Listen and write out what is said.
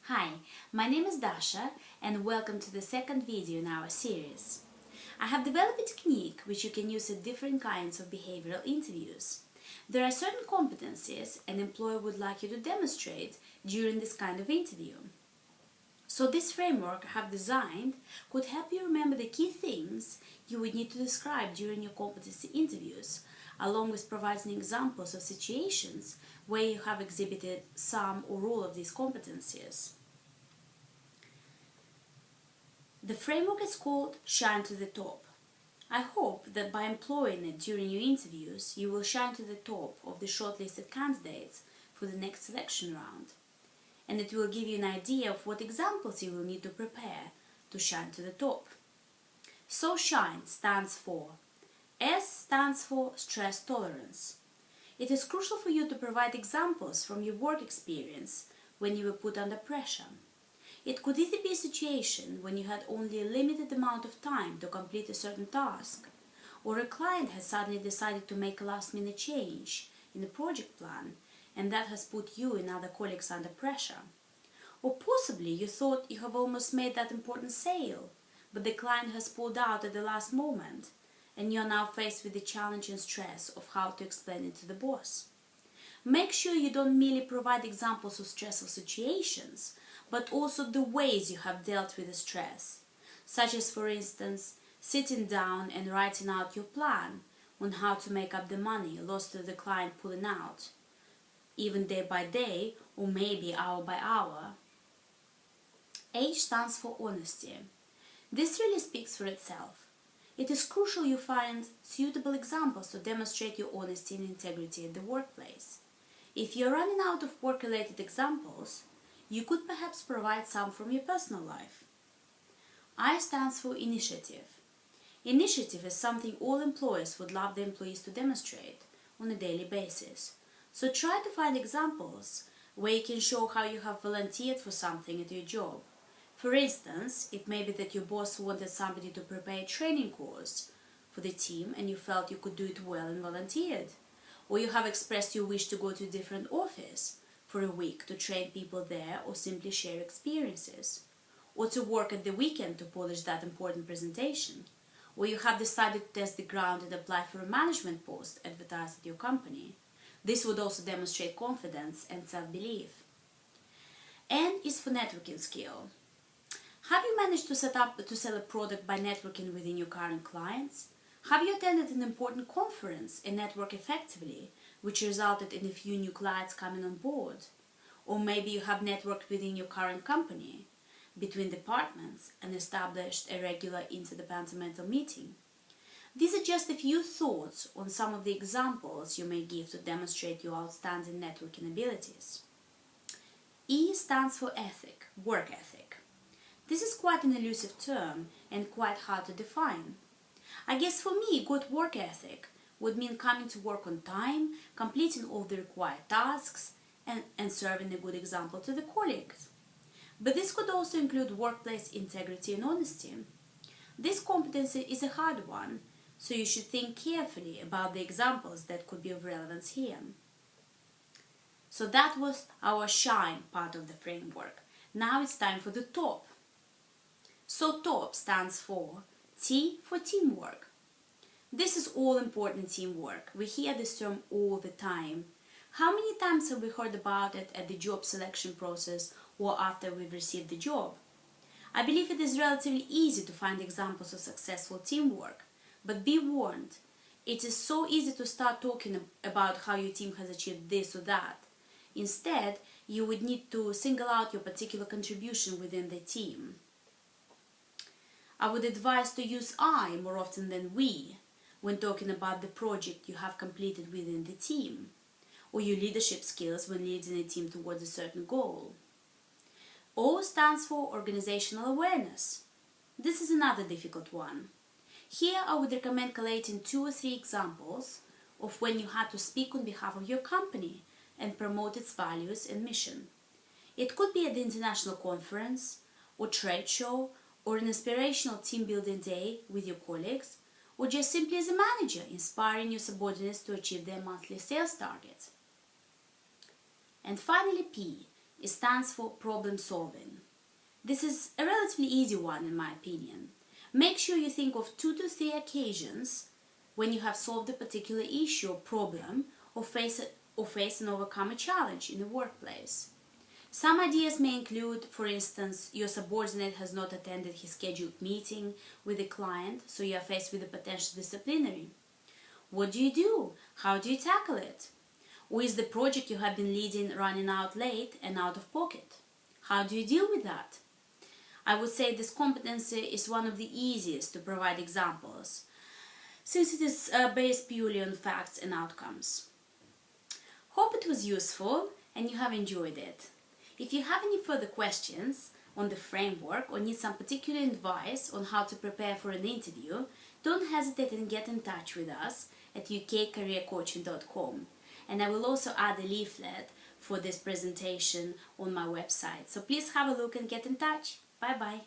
Hi, my name is Dasha and welcome to the second video in our series. I have developed a technique which you can use at different kinds of behavioral interviews. There are certain competencies an employer would like you to demonstrate during this kind of interview. So this framework I have designed could help you remember the key things you would need to describe during your competency interviews, along with providing examples of situations where you have exhibited some or all of these competencies. The framework is called Shine to the Top. I hope that by employing it during your interviews, you will shine to the top of the shortlisted candidates for the next selection round. And it will give you an idea of what examples you will need to prepare to shine to the top. So SHINE stands for S stands for stress tolerance. It is crucial for you to provide examples from your work experience when you were put under pressure. It could either be a situation when you had only a limited amount of time to complete a certain task, or a client has suddenly decided to make a last-minute change in the project plan, and that has put you and other colleagues under pressure. Or possibly you thought you have almost made that important sale, but the client has pulled out at the last moment, and you are now faced with the challenge and stress of how to explain it to the boss. Make sure you don't merely provide examples of stressful situations, but also the ways you have dealt with the stress, such as, for instance, sitting down and writing out your plan on how to make up the money lost to the client pulling out, even day by day or maybe hour by hour. H stands for honesty. This really speaks for itself. It is crucial you find suitable examples to demonstrate your honesty and integrity at the workplace. If you're running out of work-related examples, you could perhaps provide some from your personal life. I stands for initiative. Initiative is something all employers would love their employees to demonstrate on a daily basis. So try to find examples where you can show how you have volunteered for something at your job. For instance, it may be that your boss wanted somebody to prepare a training course for the team and you felt you could do it well and volunteered. Or you have expressed your wish to go to a different office for a week to train people there or simply share experiences. Or to work at the weekend to polish that important presentation. Or you have decided to test the ground and apply for a management post advertised at your company. This would also demonstrate confidence and self-belief. N is for networking skill. Have you managed to sell a product by networking within your current clients? Have you attended an important conference and networked effectively, which resulted in a few new clients coming on board? Or maybe you have networked within your current company, between departments, and established a regular interdepartmental meeting. These are just a few thoughts on some of the examples you may give to demonstrate your outstanding networking abilities. E stands for ethic, work ethic. This is quite an elusive term and quite hard to define. I guess for me, good work ethic would mean coming to work on time, completing all the required tasks, and serving a good example to the colleagues. But this could also include workplace integrity and honesty. This competency is a hard one, so you should think carefully about the examples that could be of relevance here. So that was our SHINE part of the framework. Now it's time for the TOP. So TOP stands for T for teamwork. This is all-important teamwork. We hear this term all the time. How many times have we heard about it at the job selection process or after we've received the job? I believe it is relatively easy to find examples of successful teamwork, but be warned, it is so easy to start talking about how your team has achieved this or that. Instead, you would need to single out your particular contribution within the team. I would advise to use I more often than we when talking about the project you have completed within the team, or your leadership skills when leading a team towards a certain goal. O stands for organizational awareness. This is another difficult one. Here I would recommend collating 2 or 3 examples of when you had to speak on behalf of your company and promote its values and mission. It could be at the international conference or trade show, or an inspirational team-building day with your colleagues, or just simply as a manager inspiring your subordinates to achieve their monthly sales targets. And finally, P It stands for problem solving. This is a relatively easy one in my opinion. Make sure you think of 2 to 3 occasions when you have solved a particular issue or problem or face and overcome a challenge in the workplace. Some ideas may include, for instance, your subordinate has not attended his scheduled meeting with the client, so you are faced with a potential disciplinary. What do you do? How do you tackle it? Or is the project you have been leading running out late and out of pocket? How do you deal with that? I would say this competency is one of the easiest to provide examples, since it is based purely on facts and outcomes. Hope it was useful and you have enjoyed it. If you have any further questions on the framework or need some particular advice on how to prepare for an interview, don't hesitate and get in touch with us at ukcareercoaching.com. And I will also add a leaflet for this presentation on my website. So please have a look and get in touch. Bye bye.